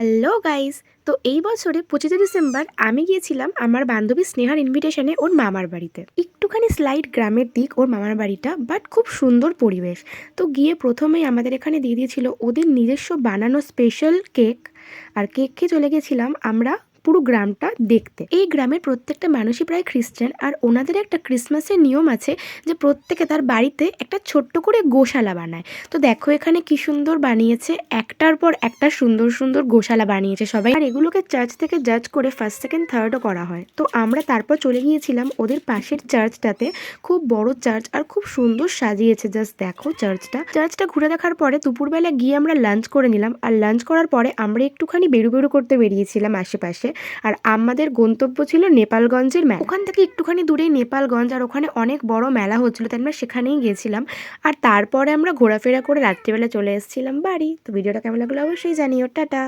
Hello guys. তো এই বছরে 25 ডিসেম্বর আমি গিয়েছিলাম আমার বান্ধবী স্নেহার ইনভিটেশনে ওর মামার বাড়িতে। একটুখানি স্লাইড গ্রামের দিক ওর মামার বাড়িটা, বাট খুব সুন্দর পরিবেশ। তো গিয়ে প্রথমেই আমাদের এখানে দিয়ে দিয়েছিল ওদের নিজস্ব বানানো স্পেশাল কেক। আর কেক খেয়ে চলে গেছিলাম আমরা পুরো গ্রামটা দেখতে। এই গ্রামের প্রত্যেকটা মানুষই প্রায় খ্রিস্টান, আর ওনাদের একটা ক্রিসমাসের নিয়ম আছে যে প্রত্যেকে তার বাড়িতে একটা ছোট্ট করে গোশালা বানায়। তো দেখো এখানে কি সুন্দর বানিয়েছে, একটার পর একটা সুন্দর সুন্দর গোশালা বানিয়েছে সবাই। আর এগুলোকে চার্চ থেকে জাজ করে ফার্স্ট সেকেন্ড থার্ডও করা হয়। তো আমরা তারপর চলে গিয়েছিলাম ওদের পাশের চার্চটাতে। খুব বড় চার্চ আর খুব সুন্দর সাজিয়েছে, জাস্ট দেখো চার্চটা ঘুরে দেখার পরে দুপুরবেলা গিয়ে আমরা লাঞ্চ করে নিলাম। আর লাঞ্চ করার পরে আমরা একটুখানি বেরু করতে বেরিয়েছিলাম আশেপাশে। আর আমাদের গন্তব্য ছিল নেপালগঞ্জের মেলা। ওখান থেকে একটুখানি দূরেই নেপালগঞ্জ, আর ওখানে অনেক বড় মেলা হচ্ছিল, তাই আমরা সেখানেই গিয়েছিলাম। আর তারপরে আমরা ঘোরাফেরা করে রাত্রিবেলা চলে এসেছিলাম বাড়ি। তো ভিডিওটা কেমন লাগলো অবশ্যই জানিও। টাটা।